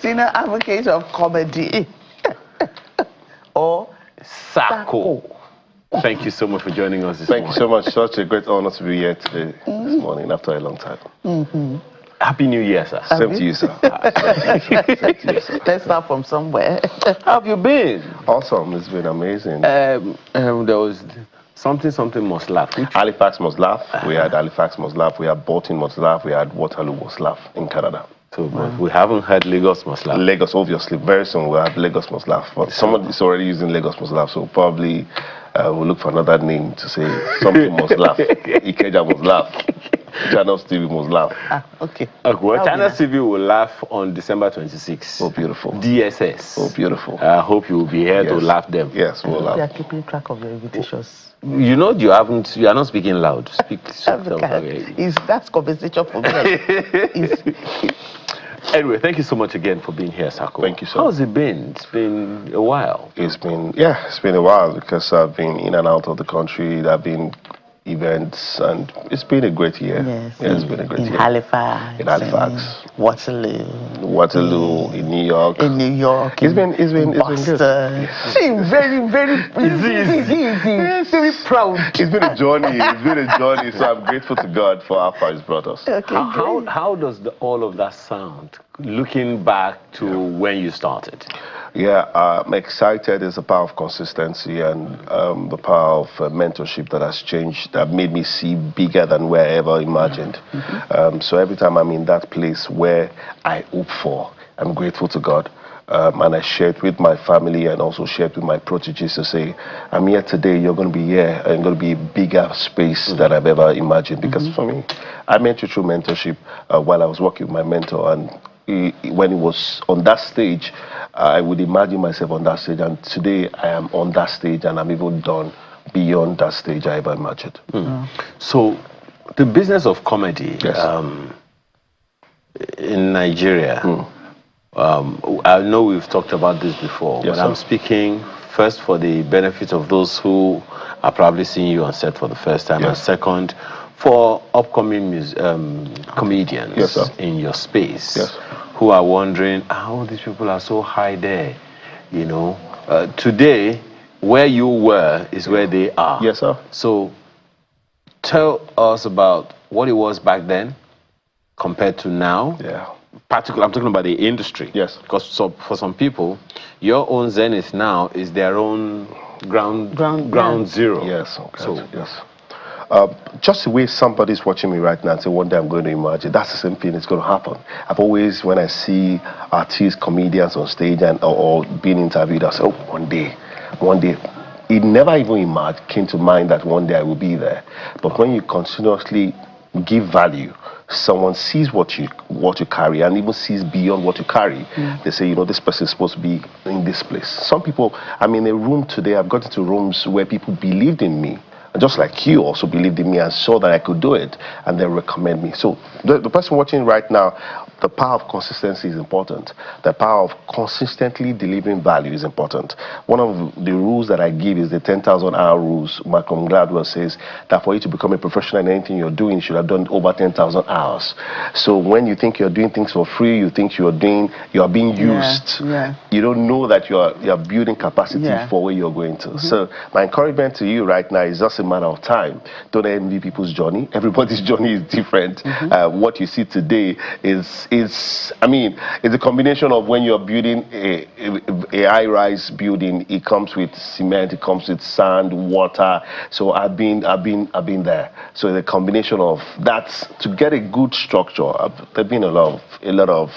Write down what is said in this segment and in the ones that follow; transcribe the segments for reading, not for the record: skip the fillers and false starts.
senior advocate of comedy, or Saco. Thank you so much for joining us this morning. Thank you so much. Such a great honor to be here today, this morning, after a long time. Happy New Year, sir. Same to you, sir. Let's start from somewhere. How have you been? Awesome. It's been amazing. There was something must laugh. Halifax must laugh. We had Halifax must laugh. We had Bolton must laugh. We had Waterloo must laugh in Canada. So, but we haven't heard Lagos must laugh. Lagos, obviously. Very soon we'll have Lagos must laugh. But someone is already using Lagos must laugh, so probably we'll look for another name to say something must laugh. Ikeja must laugh. Channel TV must laugh. Okay. Well, Channel TV will laugh on December 26th. Oh, beautiful. DSS. Oh, beautiful. I hope you will be here to laugh them. Yes, we'll laugh. You are keeping track of your invitations. You know you are not speaking loud. Speak soft. That's conversation for me. Anyway, thank you so much again for being here, Saco. Thank you, sir. How's it been? It's been a while. It's been a while because I've been in and out of the country. There have been events, and it's been a great year. Yes, it's been a great year. In Halifax, Waterloo, in New York. It's been good. Very proud. It's been a journey. So I'm grateful to God for how far He's brought us. Okay, how does all of that sound, looking back to when you started? Yeah, I'm excited. It's the power of consistency and the power of mentorship that has changed, that made me see bigger than where I ever imagined. So every time I'm in that place where I hope for, I'm grateful to God. And I shared with my family and also shared with my proteges to say, I'm here today, you're going to be here, and going to be a bigger space than I've ever imagined. Because for me, I met you through mentorship while I was working with my mentor, and when he was on that stage, I would imagine myself on that stage, and today I am on that stage, and I'm even done beyond that stage I ever imagined. So, the business of comedy in Nigeria, I know we've talked about this before, but I'm speaking first for the benefit of those who are probably seeing you on set for the first time, and second, for upcoming comedians in your space who are wondering how these people are so high there. You know, today, where you were is where they are. Yes, sir. So tell us about what it was back then compared to now. Yeah. Particularly, I'm talking about the industry. Yes. Because for some people, your own zenith now is their own ground zero. Yes. Okay. So yes. Just the way somebody's watching me right now and say, one day I'm going to emerge, that's the same thing that's going to happen. I've always, when I see artists, comedians on stage or being interviewed, I say, oh, one day. It never even came to mind that one day I will be there. But when you continuously give value, someone sees what you carry and even sees beyond what you carry. They say, you know, this person is supposed to be in this place. Some people, I'm in a room today, I've got into rooms where people believed in me. Just like you also believed in me and saw that I could do it, and they recommend me. So the person watching right now, the power of consistency is important. The power of consistently delivering value is important. One of the rules that I give is the 10,000-hour rules. Malcolm Gladwell says that for you to become a professional in anything you're doing, you should have done over 10,000 hours. So when you think you're doing things for free, you think you are being used. You don't know that you're building capacity for where you're going to. So my encouragement to you right now is just a matter of time. Don't envy people's journey. Everybody's journey is different. What you see today is it's a combination of when you're building a high-rise building. It comes with cement, it comes with sand, water. So I've been there. So the combination of that to get a good structure. There've been a lot of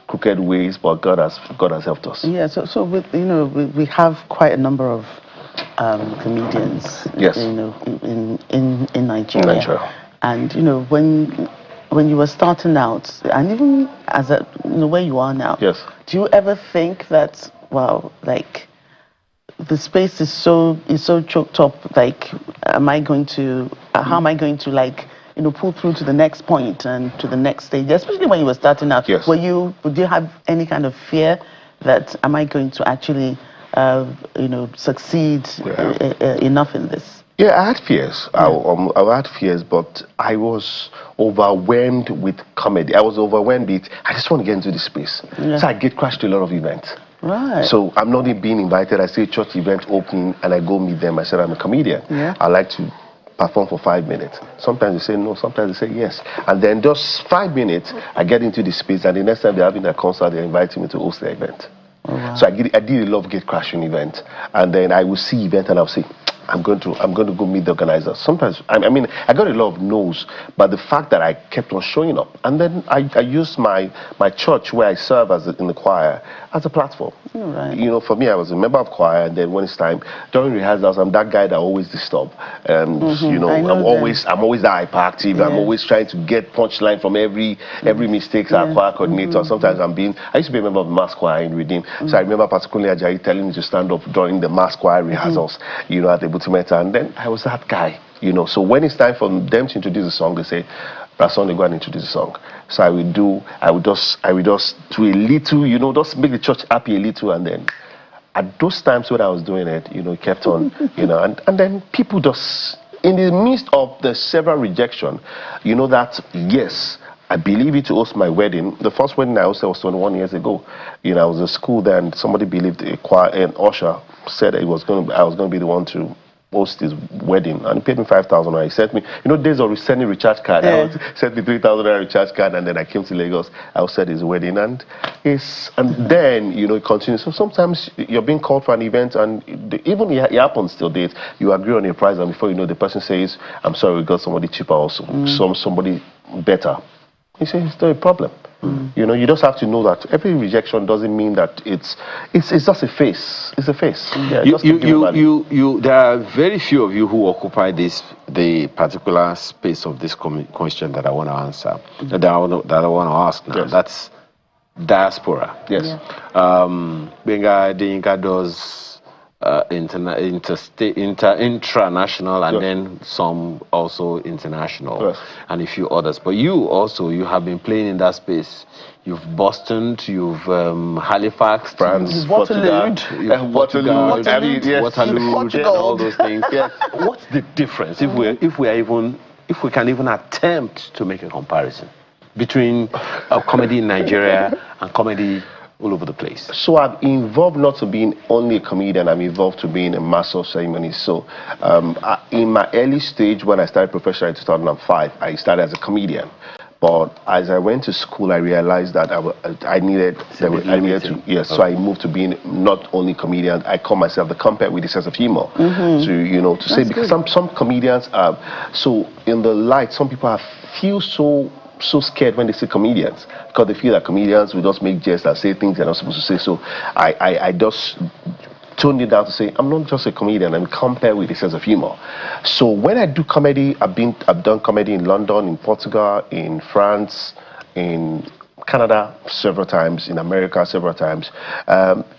crooked ways, but God has helped us. Yeah. So with, we have quite a number of comedians. In Nigeria. And when you were starting out, and even as where you are now, do you ever think that, wow, like the space is so choked up, like how am I going to pull through to the next point and to the next stage, especially when you were starting out? Would you have any kind of fear that am I going to actually succeed enough in this? Yeah, I had fears. I had fears, but I was overwhelmed with comedy. I was overwhelmed with, I just want to get into this space. So I get crashed to a lot of events. Right. So I'm not even being invited. I see a church event opening and I go meet them. I said, I'm a comedian. I like to perform for 5 minutes. Sometimes they say no, sometimes they say yes. And then just 5 minutes, I get into the space, and the next time they're having a concert, they're inviting me to host the event. Oh, wow. So I did a lot of gate crashing event, and then I will see event and I'll say, I'm going to go meet the organizers. Sometimes, I mean, I got a lot of no's, but the fact that I kept on showing up, and then I used my church where I serve in the choir as a platform. Right. You know, for me, I was a member of choir, and then when it's time during rehearsals, I'm that guy that always disturb. You know, I'm always that hyperactive. I'm always trying to get punchline from every mistakes our choir coordinator. Sometimes I used to be a member of the mass choir in Redeem, so I remember particularly Ajayi telling me to stand up during the mass choir rehearsals. You know, at the Butimeta, and then I was that guy. You know, so when it's time for them to introduce a song, they say, Rason, they go and introduce a song. So I would just do a little, you know, just make the church happy a little, and then at those times when I was doing it, you know, it kept on, you know, and then people just, in the midst of the several rejection, you know, that yes, I believe it to host my wedding. The first wedding I hosted was 21 years ago. You know, I was in school then, and somebody believed a choir and usher said I was going to be the one to host his wedding, and he paid me 5,000. He sent me, you know, days of sending recharge card. I sent me 3,000 recharge card, and then I came to Lagos. I was at his wedding, and then you know it continues. So sometimes you're being called for an event, and even it happens till date. You agree on a price, and before you know, the person says, "I'm sorry, we got somebody cheaper, also somebody better." He says it's not a problem. You know, you just have to know that every rejection doesn't mean that it's just a phase. It's a phase. Yeah, there are very few of you who occupy the particular space of this question that I want to answer, that I want to ask now. Yes. That's diaspora. Yes. Benga Dinka does intranational, and then some also international, and a few others. But you have been playing in that space. You've Boston, you've Halifax, France, Waterloo, Waterloo, and all those things. What's the difference if we can even attempt to make a comparison between comedy in Nigeria and comedy all over the place? So I'm involved not to being only a comedian, I'm involved to being a master of ceremonies. So in my early stage, when I started professionally in 2005, I started as a comedian. But as I went to school, I realized that I needed to, so I moved to being not only comedian, I call myself the compare with a sense of humor. To say, because some comedians are, so in the light, some people feel so scared when they see comedians, because they feel that comedians will just make jest and say things they're not supposed to say. So I just toned it down to say, I'm not just a comedian, I'm compared with a sense of humor. So when I do comedy, I've done comedy in London, in Portugal, in France, in Canada several times, in America several times.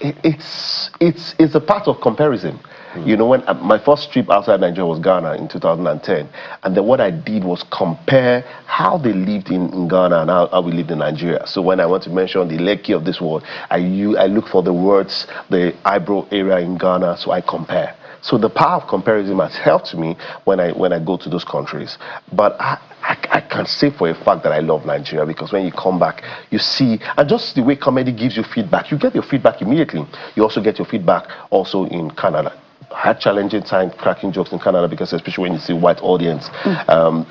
It's a part of comparison. You know, when my first trip outside Nigeria was Ghana in 2010, and then what I did was compare how they lived in Ghana and how we lived in Nigeria. So when I want to mention the Lekki of this world, I look for the words, the eyebrow area in Ghana, so I compare. So the power of comparison has helped me when I go to those countries. But I can say for a fact that I love Nigeria, because when you come back, you see, and just the way comedy gives you feedback, you get your feedback immediately. You also get your feedback also in Canada. I had challenging time cracking jokes in Canada, because especially when you see white audience,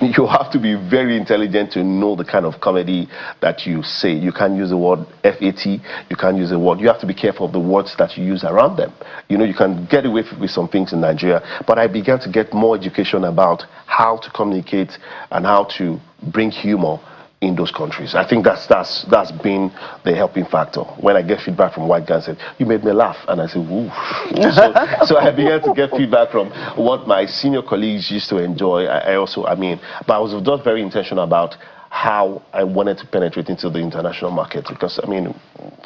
you have to be very intelligent to know the kind of comedy that you say. You can't use the word FAT, you can't use the word, you have to be careful of the words that you use around them. You know, you can get away with some things in Nigeria, but I began to get more education about how to communicate and how to bring humor in those countries. I think that's been the helping factor. When I get feedback from white guys, said, "You made me laugh," and I said, "Woo." So I began to get feedback from what my senior colleagues used to enjoy. But I was just very intentional about how I wanted to penetrate into the international market, because I mean,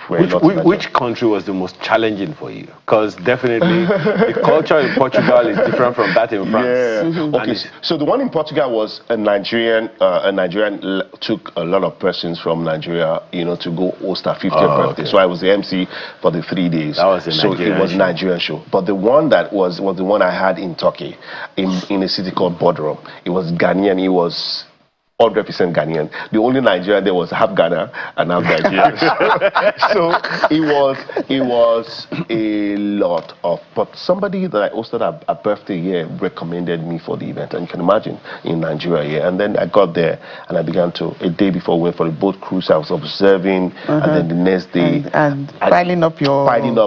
which country was the most challenging for you? Because definitely the culture in Portugal is different from that in France. Yeah. Okay. So the one in Portugal was a Nigerian. A Nigerian took a lot of persons from Nigeria, to go host her 50th birthday. Okay. So I was the MC for the 3 days. That was it was a Nigerian show. But the one that was the one I had in Turkey, in a city called Bodrum. It was Ghanaian. It was 100% Ghanaian. The only Nigerian there was half Ghana and half Nigerian. So it was a lot of. But somebody that I hosted a birthday here recommended me for the event, and you can imagine in Nigeria here. And then I got there and I began to. A day before we went for the boat cruise, I was observing, and then the next day and piling up your and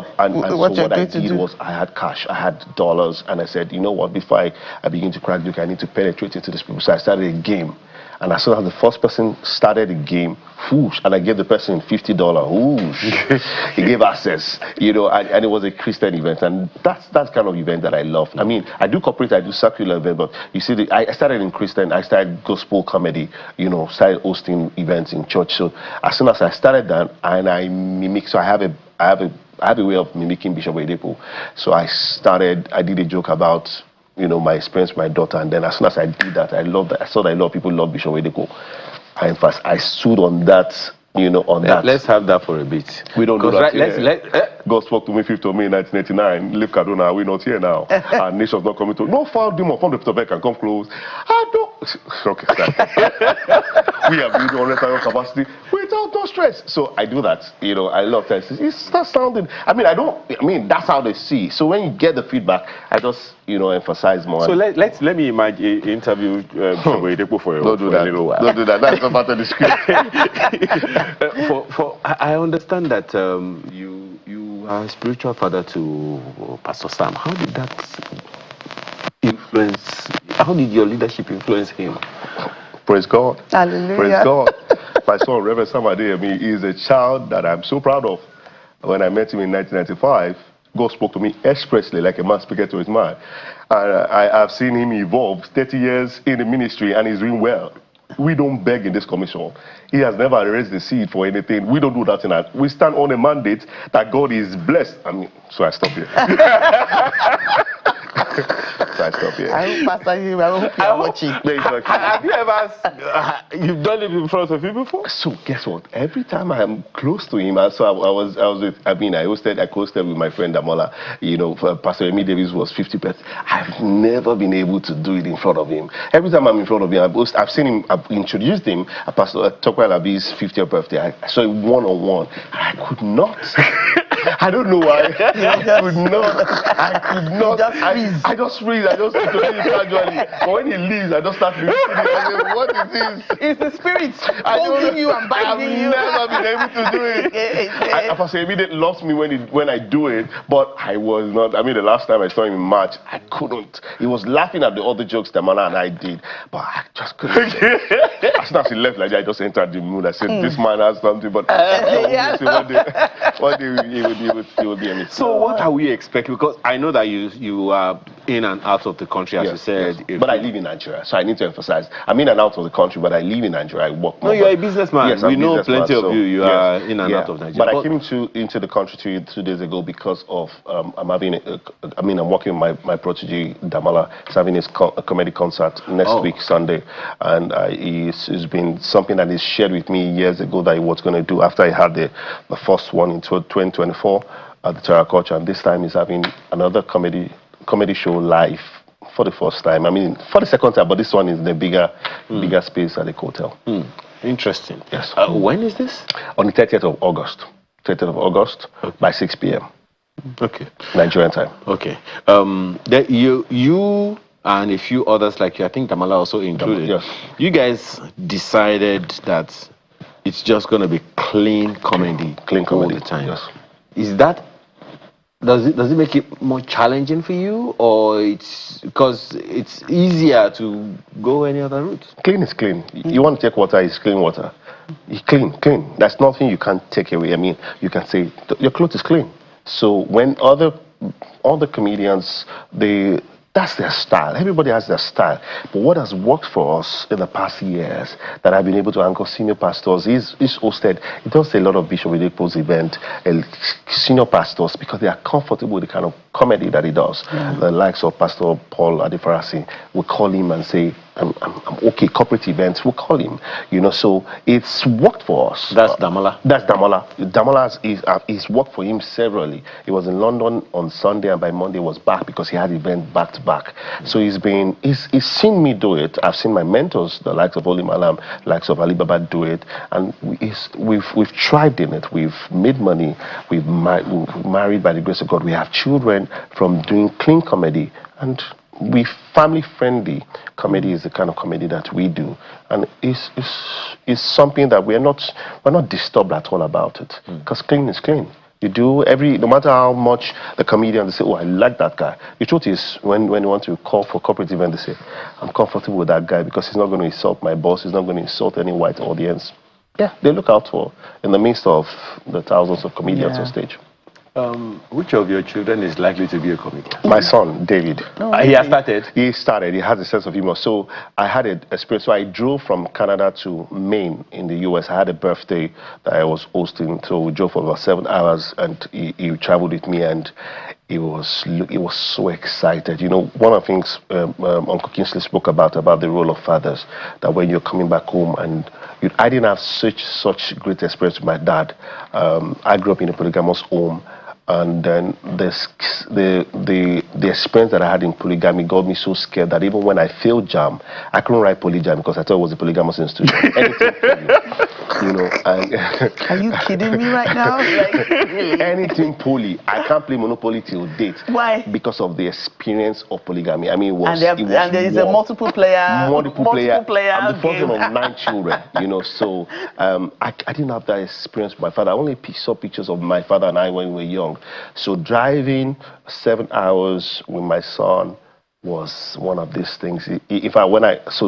so what I did was I had cash, I had dollars, and I said, you know what? Before I begin to crack joke, I need to penetrate into these people. So I started a game. And as soon as the first person started the game, whoosh, and I gave the person $50, whoosh, he gave access, and it was a Christian event, and that's kind of event that I love. I mean, I do corporate, I do secular event, but you see, I started in Christian, I started gospel comedy, started hosting events in church. So as soon as I started that, and I mimic, so I have a way of mimicking Bishop Oyedepo. So I did a joke about my experience with my daughter, and then as soon as I did that, I saw that a lot of people love Bishop Oyedepo. I stood on that, on that. Let's have that for a bit. We don't do that. God spoke to me 5th of May 1989. Leave Kaduna, are we not here now? Our nation's not coming to. No foul demon from the pit of hell can come close. I don't. Okay, we have built 100,000 capacity without no stress. So I do that. I love that. It starts sounding. I mean, that's how they see. So when you get the feedback, I just emphasize more. So let me imagine interview Oyedepo for a little while. Don't do that. That's not part of the script. I understand that you are a spiritual father to Pastor Sam. How did that influence? How did your leadership influence him? Praise God. Hallelujah. Praise God. My son, Reverend Sam Adeyemi, is a child that I'm so proud of. When I met him in 1995, God spoke to me expressly like a man speaking to his man. And I've seen him evolve 30 years in the ministry, and he's doing well. We don't beg in this commission. He has never raised the seed for anything. We don't do that in that. We stand on a mandate that God is blessed. So I stop here. So I stop here. I hope, Pastor, you are watching. Have you ever, you've done it in front of him before? So guess what? Every time I'm close to him, so I was with, I hosted with my friend Damola. Pastor Emi Davis was 50%. I've never been able to do it in front of him. Every time I'm in front of him, I've seen him, I've introduced him at Pastor Tokwe Alabi's 50th birthday. I saw him one-on-one. I could not. I don't know why. I could not. I just freeze. I just introduce him casually. But when he leaves, I just start listening. I say, what is this? It's the spirit holding you and binding you. I've never been able to do it. Pastor Emi loves me when I do it, but I was not. The last time I saw him in March, I couldn't. He was laughing at the other jokes that Mana and I did, but I just couldn't. As soon as he left, I just entered the mood. I said, this man has something, but one day he would be a mistake. So what are we expecting? Because I know that you are in and out of the country, as you said. Yes. But I live in Nigeria, so I need to emphasize. I'm in and out of the country, but I live in Nigeria. I work more. No, you're a businessman. Yes, we know plenty of you. You are in and out of Nigeria. But I came into the country 2 days ago because of I'm working with my protege Damala. He's having his comedy concert next week Sunday, and it's been something that he shared with me years ago that he was going to do after he had the first one in 2024 at the Terra Culture, and this time he's having another comedy show live for the first time. For the second time, but this one is in a bigger space at the hotel. Interesting. Yes. When is this? On the 30th of August. 30th of August by 6 p.m. Okay. Nigerian time. Okay. That you and a few others like you, I think Damala also included. Yes. You guys decided that it's just going to be clean comedy all the time. Yes. Is that, does it make it more challenging for you, or it's because it's easier to go any other route? Clean is clean. You want to take water, it's clean water. It's clean. There's nothing you can't take away. You can say, your clothes is clean. So when other comedians, they That's their style. Everybody has their style. But what has worked for us in the past years that I've been able to anchor senior pastors is hosted, he does a lot of Bishop Oyedepo's event, senior pastors, because they are comfortable with the kind of comedy that he does. The likes of Pastor Paul Adefarasi will call him and say, I'm okay, corporate events, we'll call him. You know, so it's worked for us. That's Damola. That's Damola. Damola is worked for him severally. He was in London on Sunday, and by Monday was back because he had event back to back. So he's seen me do it. I've seen my mentors, the likes of Oli Malam, likes of Alibaba, do it, and we've thrived in it. We've made money. We've married by the grace of God. We have children from doing clean comedy, and family-friendly comedy is the kind of comedy that we do, and it's something that we're not disturbed at all about it, because clean is clean. You do no matter how much the comedian they say, oh, I like that guy. The truth is, when you want to call for corporate event, they say, I'm comfortable with that guy because he's not going to insult my boss, he's not going to insult any white audience. Yeah, they look out for in the midst of the thousands of comedians on stage. Which of your children is likely to be a comedian? My son, David. He has started? He started. He has a sense of humor. So I had an experience. So I drove from Canada to Maine in the U.S. I had a birthday that I was hosting. So we drove for about 7 hours, and he traveled with me, and he was so excited. You know, one of the things Uncle Kingsley spoke about the role of fathers, that when you're coming back home, and I didn't have such great experience with my dad. I grew up in a polygamous home. And then the experience that I had in polygamy got me so scared that even when I failed JAM, I couldn't write polygamy because I thought it was a polygamous institution. Anything poly, you know. Are you kidding me right now? Like, really? Anything poly. I can't play Monopoly till date. Why? Because of the experience of polygamy. I mean, and there is a multiple player. I'm the first game. one of 9 children. You know, so I didn't have that experience with my father. I only saw pictures of my father and I when we were young. So driving 7 hours with my son was one of these things. So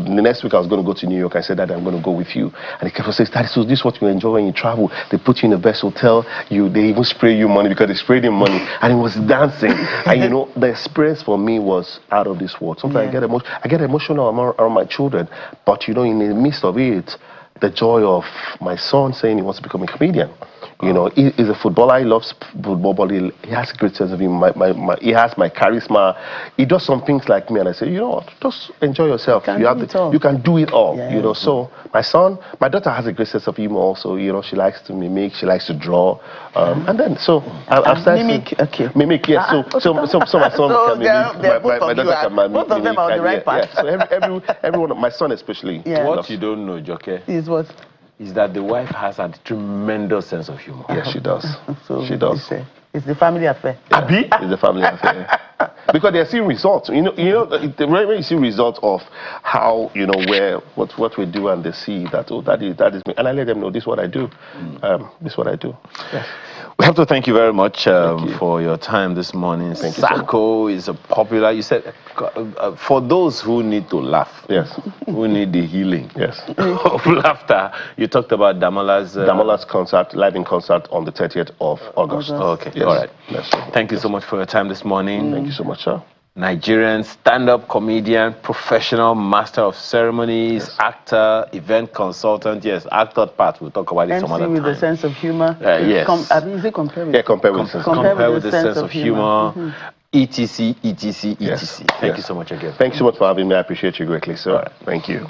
the next week I was going to go to New York. I said, Daddy, I'm going to go with you. And he kept on saying, Daddy, so this is what you enjoy when you travel. They put you in the best hotel. They even spray you money because they sprayed him money. And he was dancing. And you know, the experience for me was out of this world. Sometimes I get emotional around my children. But you know, in the midst of it, the joy of my son saying he wants to become a comedian. You know, he's a footballer. He loves football, but he has a great sense of humor. He has my charisma. He does some things like me, and I say, you know what, just enjoy yourself. You can do it all. Yeah. You know, so my daughter has a great sense of humor also. You know, she likes to mimic, she likes to draw, and then I've started mimic. Yes. So my son can mimic. My daughter can mimic. Both of them are on the right path. Yeah. So everyone, my son especially. Yeah. What you don't know, Joke, is what? Is that the wife has a tremendous sense of humor. Yes, she does. She does. It's the family affair. Yeah, it's the family affair. Because they're seeing results. You know, when you see results of how, you know, what we do, and they see that, oh, that is me. And I let them know, this is what I do. This is what I do. Yes. We have to thank you very much for your time this morning. Thank Saco is a popular, you said, for those who need to laugh. Yes. Who need the healing. Yes. Of laughter. You talked about Damola's concert, live in concert on the 30th of August. Okay. Yes. All right. Yes. Thank you so much for your time this morning. Thank you so much, sir. Nigerian stand-up comedian, professional master of ceremonies, actor, event consultant. Yes, actor part. We'll talk about it some other time. with a sense of humor. Yes. Is it compare with? Yeah, compare with the sense of humor. etc. Yes. Thank you so much again. Thank you so much for having me. I appreciate you greatly, sir. Right. Thank you.